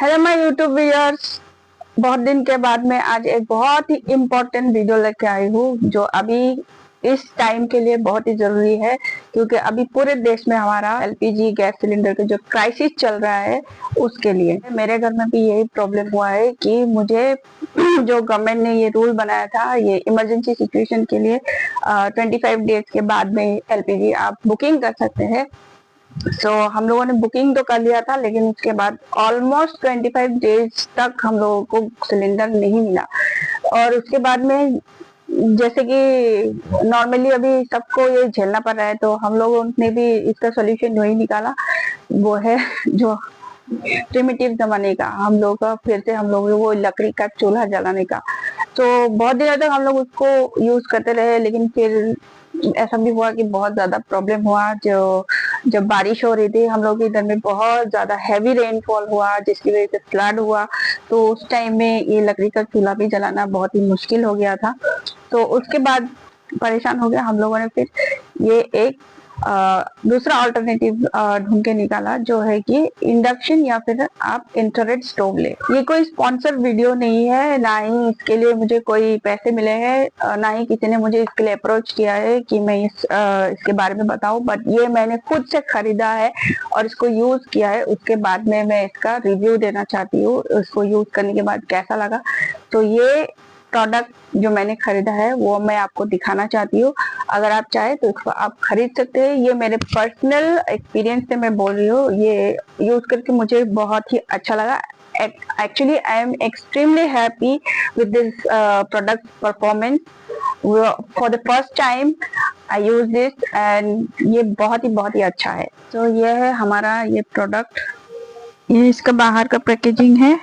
Hello my YouTube viewers, बहुत दिन के बाद मैं आज एक बहुत ही इम्पोर्टेंट वीडियो लेके आई हूँ जो अभी इस टाइम के लिए बहुत ही जरूरी है, क्योंकि अभी पूरे देश में हमारा एलपीजी गैस सिलेंडर का जो क्राइसिस चल रहा है उसके लिए मेरे घर में भी यही प्रॉब्लम हुआ है कि मुझे जो गवर्नमेंट ने ये रूल बनाया था, ये इमरजेंसी सिचुएशन के लिए 25 डेज के बाद में एलपीजी आप बुकिंग कर सकते हैं। हम लोगों ने बुकिंग तो कर लिया था, लेकिन उसके बाद ऑलमोस्ट 25 डेज तक हम लोगों को सिलेंडर नहीं मिला। और उसके बाद में जैसे कि नॉर्मली अभी सबको ये झेलना पड़ रहा है, तो हम लोगों ने भी इसका सोल्यूशन वही निकाला, वो है जो प्रिमिटिव जमाने का हम लोग का, फिर से हम लोग वो लकड़ी का चूल्हा जलाने का। तो बहुत दिनों तक हम लोग उसको यूज करते रहे, लेकिन फिर ऐसा भी हुआ कि बहुत ज्यादा प्रॉब्लम हुआ। जब बारिश हो रही थी, हम लोग के इधर में बहुत ज्यादा हैवी रेनफॉल हुआ, जिसकी वजह से फ्लड हुआ। तो उस टाइम में ये लकड़ी का चूल्हा भी जलाना बहुत ही मुश्किल हो गया था। तो उसके बाद परेशान हो गया हम लोगों ने, फिर ये एक दूसरा अल्टरनेटिव ढूंढ के निकाला, जो है कि इंडक्शन या फिर आप इंफ्रारेड स्टोव ले। ये कोई स्पॉन्सर वीडियो नहीं है, ना ही इसके लिए मुझे कोई पैसे मिले हैं, ना ही किसी ने मुझे इसके लिए अप्रोच किया है कि मैं इसके बारे में बताऊं। बट ये मैंने खुद से खरीदा है और इसको यूज किया है। उसके बाद में मैं इसका रिव्यू देना चाहती हूँ, इसको यूज करने के बाद कैसा लगा। तो ये प्रोडक्ट जो मैंने खरीदा है वो मैं आपको दिखाना चाहती हूँ। अगर आप चाहे तो इसको आप खरीद सकते हैं। ये मेरे पर्सनल एक्सपीरियंस से मैं बोल रही हूँ, ये यूज करके मुझे बहुत ही अच्छा लगा। Actually, I am extremely happy with this product performance. For the first time I use this and ये बहुत ही अच्छा है। तो ये है हमारा ये प्रोडक्ट। ये इसका बाहर का पैकेजिंग है,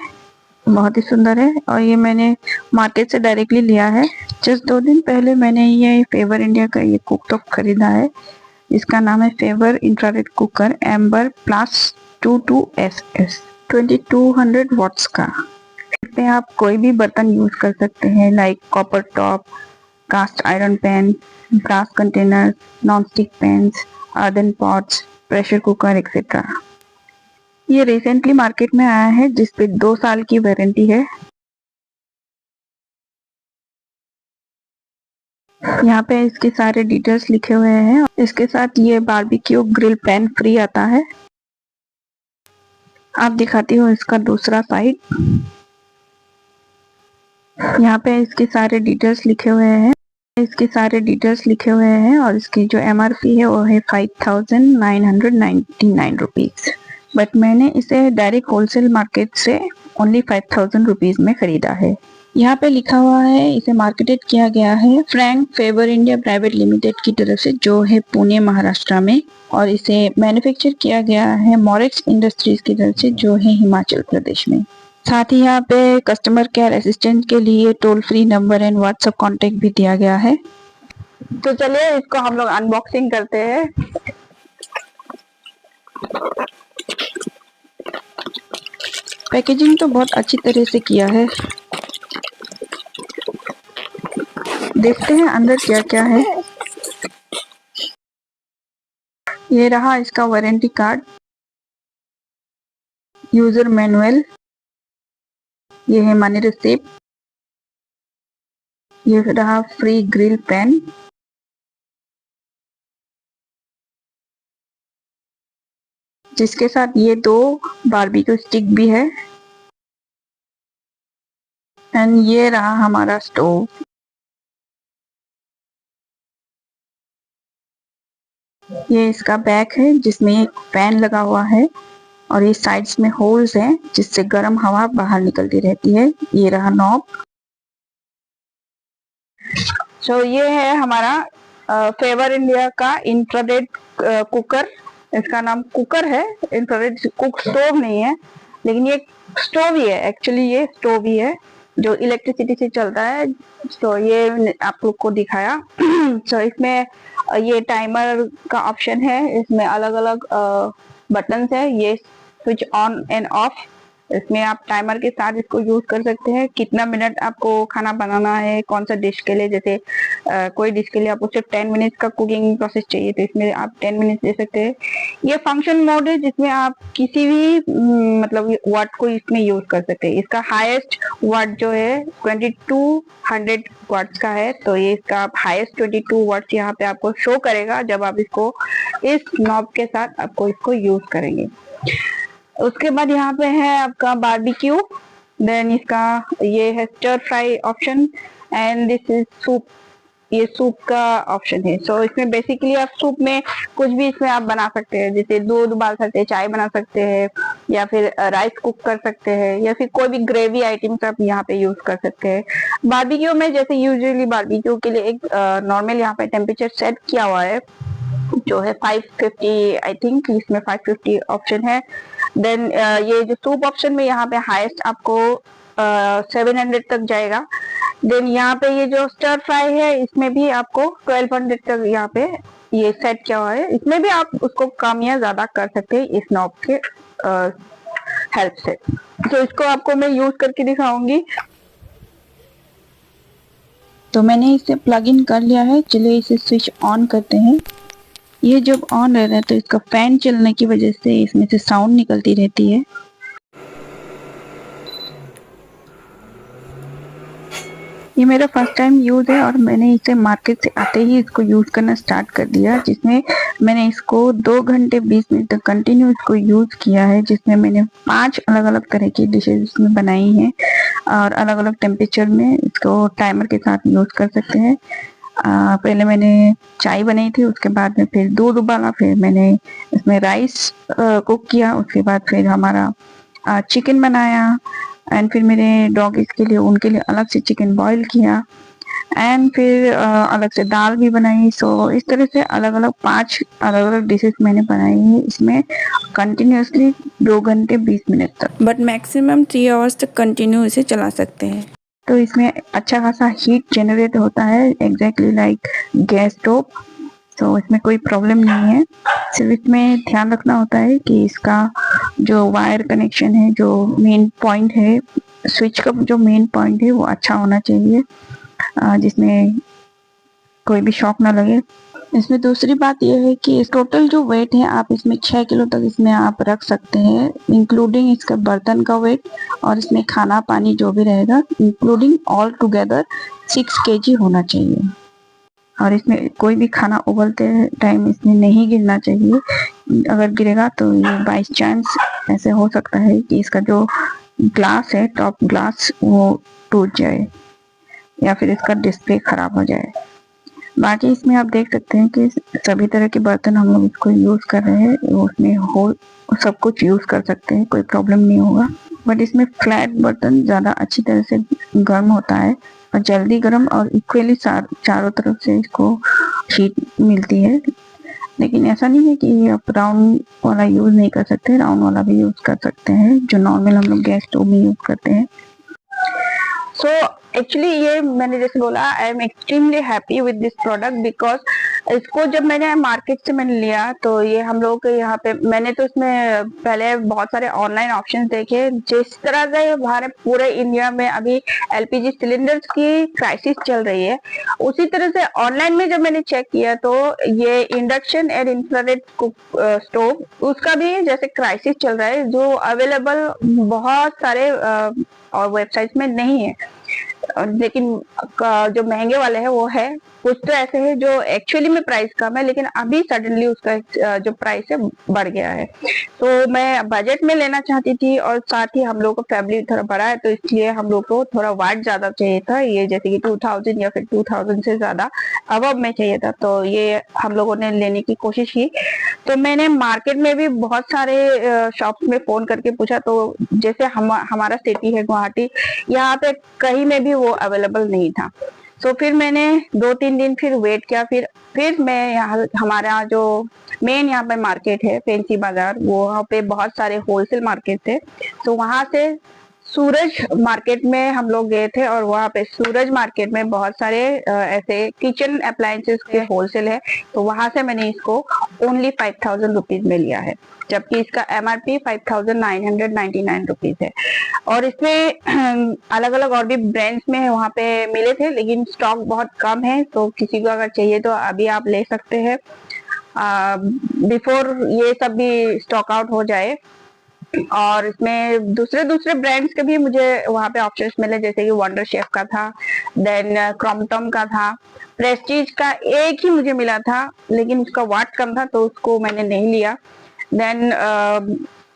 बहुत ही सुंदर है। और ये मैंने मार्केट से डायरेक्टली लिया है। जस्ट 2 दिन पहले मैंने ये फेवर इंडिया का ये कुकटॉप खरीदा है। इसका नाम है Faber infrared cooker Amber plus 22SS 2200 watts का। इसमें आप कोई भी बर्तन यूज कर सकते हैं, like copper top, cast iron pan, glass container, non stick pans, earthen pots, pressure cooker etcetera. ये रिसेंटली मार्केट में आया है, जिसपे 2 साल की वारंटी है। यहाँ पे इसके सारे डिटेल्स लिखे हुए हैं। इसके साथ ये बारबेक्यू ग्रिल पैन फ्री आता है। आप दिखाती हूँ इसका दूसरा साइड। यहाँ पे इसके सारे डिटेल्स लिखे हुए हैं। और इसकी जो MRP है वो है 5999 रुपीज। बट मैंने इसे डायरेक्ट होलसेल मार्केट से ओनली 5000 रुपीज में खरीदा है। यहाँ पे लिखा हुआ है, इसे मार्केटेड किया गया है Frank favour India private limited की तरफ से, जो है पुणे महाराष्ट्र में। और इसे मैन्युफैक्चर किया गया है मॉरिक्स इंडस्ट्रीज की तरफ से, जो है हिमाचल प्रदेश में। साथ ही यहाँ पे कस्टमर केयर असिस्टेंट के लिए toll free number and WhatsApp contact भी दिया गया है। तो चलिए इसको हम लोग अनबॉक्सिंग करते हैं। पैकेजिंग तो बहुत अच्छी तरह से किया है। देखते हैं अंदर क्या क्या है। ये रहा इसका वारंटी कार्ड, यूजर मैनुअल, ये है मनी रिसिप्ट, ये रहा फ्री ग्रिल पैन, जिसके साथ ये 2 बारबेक्यू स्टिक भी है। एंड ये रहा हमारा स्टोव। ये इसका बैक है, जिसमें एक फैन लगा हुआ है और ये साइड्स में होल्स हैं, जिससे गर्म हवा बाहर निकलती रहती है। ये रहा नॉब। ये है हमारा फेवर इंडिया का इंफ्रारेड कुकर। इसका नाम कुकर है, इंफ्रारेड कुक स्टोव नहीं है, लेकिन ये स्टोव ही है। एक्चुअली ये स्टोव ही है जो इलेक्ट्रिसिटी से चलता है। ये आप लोग को दिखाया। इसमें ये टाइमर का ऑप्शन है, इसमें अलग अलग बटन्स है। ये स्विच ऑन एंड ऑफ, इसमें आप टाइमर के साथ इसको यूज कर सकते हैं, कितना मिनट आपको खाना बनाना है, कौन सा डिश के लिए, जैसे कोई डिश के लिए आपको सिर्फ 10 मिनट का कुकिंग प्रोसेस चाहिए तो इसमें आप 10 मिनट दे सकते हैं। ये फंक्शन मोड है जिसमें आप किसी भी मतलब वर्ड को इसमें यूज कर सकते हैं। इसका हाईएस्ट वर्ड जो है 2200 वर्ड्स का है, तो ये इसका हाईएस्ट 22 वर्ड्स यहाँ पे आपको शो करेगा जब आप इसको इस नॉब के साथ आपको इसको यूज करेंगे। उसके बाद यहाँ पे है आपका बारबेक्यू, देन इसका ये है stir fry option and this is soup, ये सूप का ऑप्शन है। सो इसमें बेसिकली आप सूप में कुछ भी इसमें आप बना सकते हैं, जैसे दूध उबाल सकते हैं, चाय बना सकते हैं, या फिर राइस कुक कर सकते हैं, या फिर कोई भी ग्रेवी आइटम्स आप यहाँ पे यूज कर सकते हैं। बारबेक्यू में जैसे यूजुअली बारबेक्यू के लिए एक नॉर्मल यहाँ पे टेम्परेचर सेट किया हुआ है जो है 550, आई थिंक इसमें 550 ऑप्शन है। देन ये जो सूप ऑप्शन में यहाँ पे हाईएस्ट आपको 700 तक जाएगा। देन यहाँ पे ये जो स्टर फ्राई है इसमें भी आपको 1200 तक यहाँ पे ये सेट किया हुआ है। इसमें भी आप उसको कम या ज्यादा कर सकते हैं इस नॉब के हेल्प से। तो इसको आपको मैं यूज करके दिखाऊंगी। तो मैंने इसे प्लग इन कर लिया है, चलिए इसे स्विच ऑन करते हैं। ये जब ऑन रहता है तो इसका फैन चलने की वजह से इसमें से साउंड निकलती रहती है। ये मेरा फर्स्ट टाइम यूज़ है और मैंने इसे मार्केट से आते ही इसको यूज़ करना स्टार्ट कर दिया, जिसमें मैंने इसको 2 घंटे 20 मिनट तक कंटिन्यू इसको यूज़ किया है, जिसमें मैंने 5 अलग अलग तरह की डिशेज इसमें बनाई हैं और अलग अलग टेम्परेचर में इसको टाइमर के साथ यूज़ कर सकते हैं। पहले मैंने चाय बनाई थी, उसके बाद में फिर दूध उबाला, फिर मैंने इसमें राइस कुक किया, उसके बाद फिर हमारा चिकन बनाया एंड फिर मेरे डॉगीज के लिए उनके लिए अलग से चिकन बॉईल किया एंड फिर अलग से दाल भी बनाई। सो इस तरह से अलग अलग 5 अलग अलग डिशेस मैंने बनाई है इसमें कंटिन्यूसली 2 घंटे 20 मिनट तक, बट मैक्सिमम 3 आवर्स तक कंटिन्यू इसे चला सकते हैं। तो इसमें अच्छा खासा हीट जनरेट होता है, एग्जैक्टली लाइक गैस स्टोव। तो इसमें कोई प्रॉब्लम नहीं है, सिर्फ इसमें ध्यान रखना होता है कि इसका जो वायर कनेक्शन है, जो मेन पॉइंट है, स्विच का जो मेन पॉइंट है वो अच्छा होना चाहिए, जिसमें कोई भी शॉक ना लगे। इसमें दूसरी बात यह है कि टोटल जो वेट है आप इसमें 6 किलो तक इसमें आप रख सकते हैं, इंक्लूडिंग इसका बर्तन का वेट और इसमें खाना पानी जो भी रहेगा, इंक्लूडिंग ऑल टुगेदर 6 केजी होना चाहिए। और इसमें कोई भी खाना उबलते टाइम इसमें नहीं गिरना चाहिए, अगर गिरेगा तो ये बाई चांस ऐसे हो सकता है कि इसका जो ग्लास है, टॉप ग्लास, वो टूट जाए या फिर इसका डिस्प्ले खराब हो जाए। बाकी इसमें आप देख सकते हैं कि सभी तरह के बर्तन हम लोग इसको यूज़ कर रहे हैं, उसमें हो सब कुछ यूज़ कर सकते हैं, कोई प्रॉब्लम नहीं होगा। बट इसमें फ्लैट बर्तन ज़्यादा अच्छी तरह से गर्म होता है और जल्दी गर्म और इक्वली चारों तरफ से इसको हीट मिलती है। लेकिन ऐसा नहीं है कि आप राउंड वाला यूज़ नहीं कर सकते, राउंड वाला भी यूज़ कर सकते हैं जो नॉर्मल हम लोग गैस स्टोव में यूज़ करते हैं। सो एक्चुअली ये मैंने जैसे बोला, I am extremely happy with this product because इसको जब मैंने मार्केट से मैंने लिया तो ये हम लोग के यहाँ पे मैंने तो इसमें पहले बहुत सारे ऑनलाइन ऑप्शंस देखे। जिस तरह से हमारे पूरे इंडिया में अभी एलपीजी सिलेंडर्स की क्राइसिस चल रही है, उसी तरह से ऑनलाइन में जब मैंने चेक किया तो ये induction and infrared cook stove, उसका भी जैसे क्राइसिस चल रहा है, जो अवेलेबल बहुत सारे और वेबसाइट्स में नहीं है। लेकिन जो महंगे वाले हैं वो है, कुछ तो ऐसे है जो एक्चुअली में प्राइस कम है लेकिन अभी सडनली उसका जो प्राइस है बढ़ गया है। तो मैं बजट में लेना चाहती थी और साथ ही हम लोग को फैमिली थोड़ा बड़ा है तो इसलिए हम लोग को थोड़ा वाट ज्यादा चाहिए था, ये जैसे कि 2000 या फिर 2000 से ज्यादा अबव में चाहिए था, तो ये हम लोगों ने लेने की कोशिश की। तो मैंने मार्केट में भी बहुत सारे शॉप्स में फोन करके पूछा, तो जैसे हमारा सिटी है गुवाहाटी, यहाँ पे कहीं में भी वो अवेलेबल नहीं था। तो फिर मैंने 2-3 दिन फिर वेट किया, फिर मैं यहाँ हमारा जो मेन यहाँ पे मार्केट है फैंसी बाजार, वहाँ पे बहुत सारे होलसेल मार्केट थे, तो वहां से सूरज मार्केट में हम लोग गए थे और वहाँ पे सूरज मार्केट में बहुत सारे ऐसे किचन अप्लायंसेस के होलसेल है, तो वहां से मैंने इसको ओनली 5000 रुपीज में लिया है, जबकि इसका MRP 5999 रुपीज है। और इसमें अलग अलग और भी ब्रांड्स में वहाँ पे मिले थे, लेकिन स्टॉक बहुत कम है, तो किसी को अगर चाहिए तो अभी आप ले सकते हैं बिफोर ये सब भी स्टॉक आउट हो जाए। और इसमें दूसरे दूसरे ब्रांड्स के भी मुझे वहाँ पे ऑप्शंस मिले, जैसे कि वंडर शेफ का था, देन क्रॉम्पटन का था, प्रेस्टीज का एक ही मुझे मिला था, लेकिन उसका वाट कम था तो उसको मैंने नहीं लिया। देन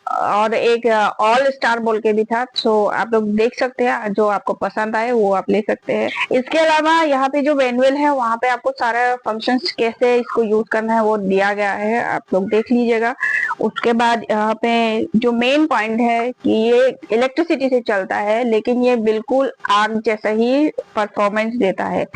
और एक ऑल स्टार बोल के भी था, सो आप लोग देख सकते हैं, जो आपको पसंद आए वो आप ले सकते हैं। इसके अलावा यहाँ पे जो मैनुअल है वहाँ पे आपको सारा फंक्शंस कैसे इसको यूज करना है वो दिया गया है, आप लोग देख लीजिएगा। उसके बाद यहाँ पे जो मेन पॉइंट है कि ये इलेक्ट्रिसिटी से चलता है, लेकिन ये बिल्कुल आग जैसा ही परफॉर्मेंस देता है,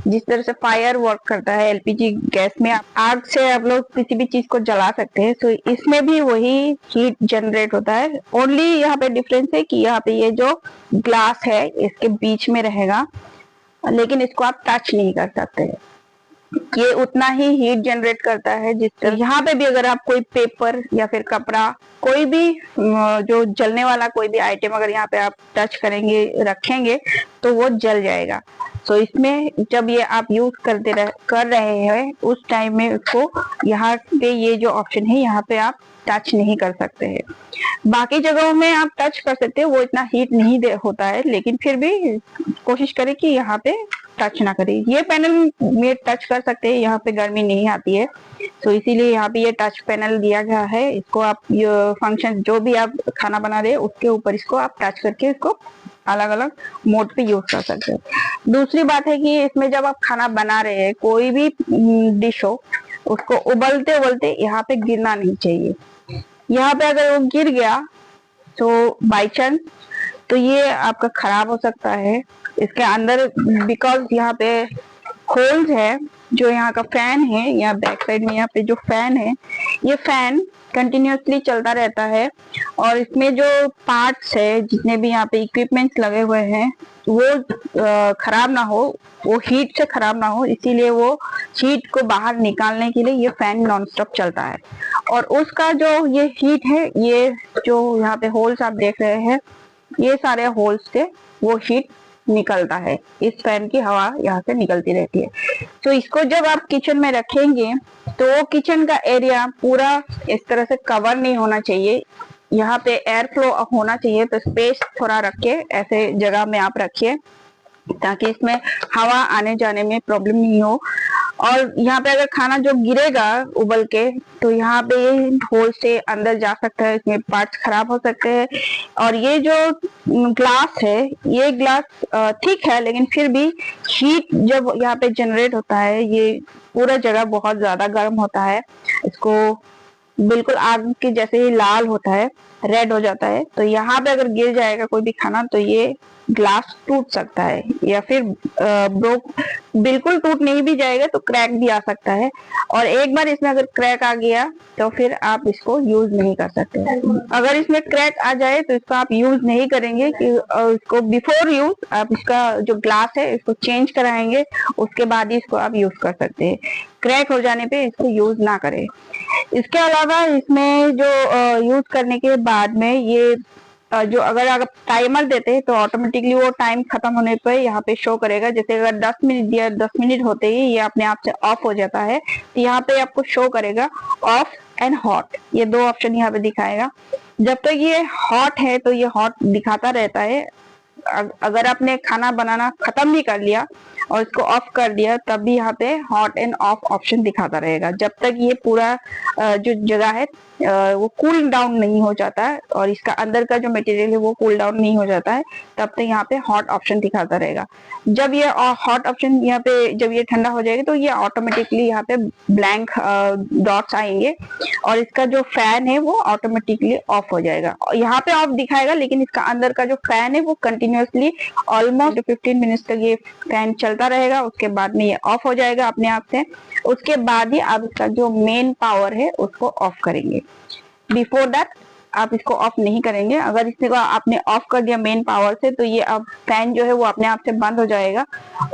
जिस तरह से फायर वर्क करता है LPG गैस में, आग से आप लोग किसी भी चीज को जला सकते हैं, तो इसमें भी वही हीट जनरेट होता है। ओनली यहाँ पे डिफरेंस है कि यहाँ पे ये जो ग्लास है इसके बीच में रहेगा, लेकिन इसको आप टच नहीं कर सकते। ये उतना ही हीट जनरेट करता है जिस तरह यहाँ पे भी अगर आप कोई पेपर या फिर कपड़ा, कोई भी जो जलने वाला कोई भी आइटम अगर यहाँ पे आप टच करेंगे, रखेंगे, तो वो जल जाएगा। तो इसमें जब ये आप यूज कर रहे हैं उस टाइम में उसको यहाँ पे ये जो ऑप्शन है यहाँ पे आप टच नहीं कर सकते हैं। बाकी जगहों में आप टच कर सकते हैं, वो इतना हीट नहीं होता है, लेकिन फिर भी कोशिश करें कि यहाँ पे टच ना करें। ये पैनल में टच कर सकते हैं, यहाँ पे गर्मी नहीं आती है, तो इसीलिए यहाँ पे ये टच पैनल दिया गया है। इसको आप फंक्शन जो भी आप खाना बना रहे हैं उसके ऊपर इसको आप टच करके इसको अलग अलग मोड पे यूज कर सकते हैं। दूसरी बात है कि इसमें जब आप खाना बना रहे हैं, कोई भी डिश हो, उसको उबलते उबलते यहाँ पे गिरना नहीं चाहिए। यहाँ पे अगर वो गिर गया तो बाई चांस तो ये आपका खराब हो सकता है। इसके अंदर बिकॉज यहाँ पे होल्स है, जो यहाँ का फैन है, यहाँ बैक साइड में यहाँ पे जो फैन है, ये फैन कंटिन्यूअसली चलता रहता है, और इसमें जो पार्ट्स है, जितने भी यहाँ पे इक्विपमेंट्स लगे हुए हैं, वो खराब ना हो, वो हीट से खराब ना हो, इसीलिए वो हीट को बाहर निकालने के लिए ये फैन नॉन स्टॉप चलता है। और उसका जो ये हीट है, ये जो यहाँ पे होल्स आप देख रहे हैं, ये सारे होल्स से वो हीट निकलता है, इस फैन की हवा यहाँ से निकलती रहती है। तो इसको जब आप किचन में रखेंगे तो किचन का एरिया पूरा इस तरह से कवर नहीं होना चाहिए, यहाँ पे एयर फ्लो होना चाहिए, तो स्पेस थोड़ा रख के ऐसे जगह में आप रखिए ताकि इसमें हवा आने जाने में प्रॉब्लम नहीं हो। और यहाँ पे अगर खाना जो गिरेगा उबल के, तो यहाँ पे ये होल से अंदर जा सकता है, इसमें पार्ट्स खराब हो सकते हैं। और ये जो ग्लास है, ये ग्लास ठीक है, लेकिन फिर भी हीट जब यहाँ पे जनरेट होता है, ये पूरा जगह बहुत ज्यादा गर्म होता है, इसको बिल्कुल आग के जैसे ही लाल होता है, रेड हो जाता है, तो यहाँ पे अगर गिर जाएगा कोई भी खाना तो ये ग्लास टूट सकता है, या फिर बिल्कुल टूट नहीं भी जाएगा तो क्रैक भी आ सकता है। और एक बार इसमें अगर क्रैक आ गया तो फिर आप इसको यूज नहीं कर सकते। अगर इसमें क्रैक आ जाए तो इसको आप यूज नहीं करेंगे, कि इसको बिफोर यूज आप इसका जो ग्लास है इसको चेंज कराएंगे, उसके बाद ही इसको आप यूज कर सकते हैं। क्रैक हो जाने पे इसको यूज ना करें। इसके अलावा इसमें जो यूज करने के बाद में ये जो अगर आप टाइमर देते हैं तो ऑटोमेटिकली वो टाइम खत्म होने पर यहाँ पे शो करेगा। जैसे अगर 10 मिनट दिया, 10 मिनट होते ही ये अपने आप से ऑफ हो जाता है, तो यहाँ पे आपको शो करेगा ऑफ एंड हॉट, ये दो ऑप्शन यहाँ पे दिखाएगा। जब तक ये हॉट है तो ये हॉट दिखाता रहता है। अगर आपने खाना बनाना खत्म भी कर लिया और इसको ऑफ कर दिया, तब भी यहाँ पे हॉट एंड ऑफ ऑप्शन दिखाता रहेगा, जब तक ये पूरा जो जगह है वो कूल डाउन नहीं हो जाता है और इसका अंदर का जो मटेरियल है वो कूल डाउन नहीं हो जाता है, तब तक यहाँ पे हॉट ऑप्शन दिखाता रहेगा। जब ये हॉट ऑप्शन यहाँ पे जब ये ठंडा हो जाएगा तो ये ऑटोमेटिकली यहाँ पे ब्लैंक डॉट्स आएंगे और इसका जो फैन है वो ऑटोमेटिकली ऑफ हो जाएगा। यहाँ पे ऑफ दिखाएगा, लेकिन इसका अंदर का जो फैन है वो कंटिन्यूअसली ऑलमोस्ट 15 मिनट्स तक ये फैन चलता रहेगा। उसके बाद में ये ऑफ हो जाएगा अपने आप से। उसके बाद ही आप इसका जो मेन पावर है उसको ऑफ करेंगे। बिफोर दैट आप इसको ऑफ नहीं करेंगे। अगर इसको आपने ऑफ कर दिया मेन पावर से तो ये अब फैन जो है वो अपने आप से बंद हो जाएगा।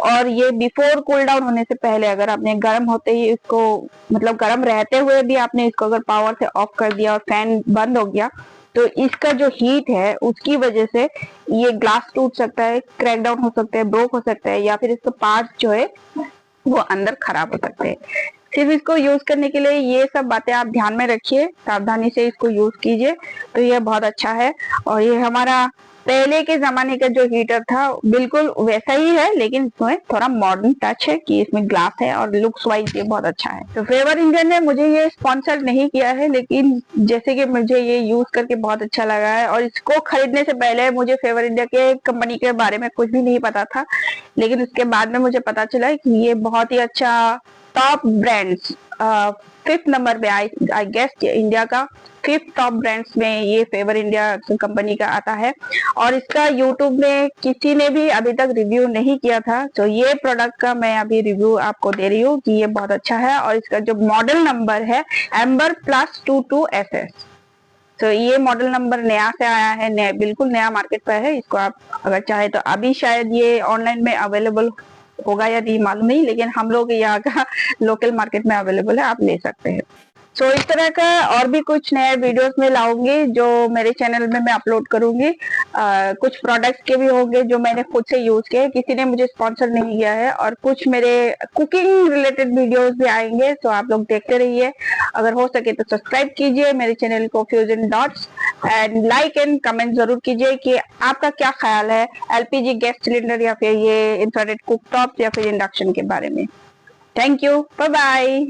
और ये बिफोर कूल डाउन होने से पहले अगर आपने गर्म होते ही इसको, मतलब गर्म रहते हुए भी आपने इसको अगर पावर से ऑफ कर दिया और फैन बंद हो गया तो इसका जो हीट है उसकी वजह से ये ग्लास टूट सकता है, क्रैक डाउन हो सकता है, ब्रोक हो सकता है, या फिर इसका पार्ट जो है वो अंदर खराब हो सकते हैं। सिर्फ इसको यूज करने के लिए ये सब बातें आप ध्यान में रखिए, सावधानी से इसको यूज कीजिए तो ये बहुत अच्छा है। और ये हमारा पहले के जमाने का जो हीटर था बिल्कुल वैसा ही है, लेकिन इसमें थोड़ा मॉडर्न टच है कि इसमें ग्लास है और लुक्स वाइज ये बहुत अच्छा है। तो फेवर इंडिया ने मुझे ये स्पॉन्सर नहीं किया है, लेकिन जैसे कि मुझे ये यूज करके बहुत अच्छा लगा है और इसको खरीदने से पहले मुझे फेवर इंडिया के कंपनी के बारे में कुछ भी नहीं पता था, लेकिन उसके बाद में मुझे पता चला कि ये बहुत ही अच्छा टॉप ब्रांड्स 5th नंबर पे आई गेस इंडिया का 5th टॉप ब्रांड्स में ये फेवर इंडिया कंपनी का आता है। और इसका यूट्यूब में किसी ने भी अभी तक रिव्यू नहीं किया था, तो ये प्रोडक्ट का मैं अभी रिव्यू आपको दे रही हूँ कि ये बहुत अच्छा है। और इसका जो मॉडल नंबर है एम्बर +22SS, तो ये मॉडल नंबर नया से आया है, बिल्कुल नया मार्केट पर है। इसको आप अगर चाहे तो अभी शायद ये ऑनलाइन में अवेलेबल होगा या नहीं मालूम नहीं, लेकिन हम लोग यहाँ का लोकल मार्केट में अवेलेबल है, आप ले सकते हैं। सो इस तरह का और भी कुछ नए वीडियोस में लाऊंगी जो मेरे चैनल में मैं अपलोड करूंगी। कुछ प्रोडक्ट्स के भी होंगे जो मैंने खुद से यूज किए, किसी ने मुझे स्पॉन्सर नहीं किया है, और कुछ मेरे कुकिंग रिलेटेड वीडियोस भी आएंगे, तो आप लोग देखते रहिए। अगर हो सके तो सब्सक्राइब कीजिए मेरे चैनल को fusion dots, and like and comment जरूर कीजिए कि आपका क्या ख्याल है एलपीजी गैस सिलेंडर या फिर ये इंफ्रारेड कुकटॉप या फिर इंडक्शन के बारे में। Thank you, bye bye.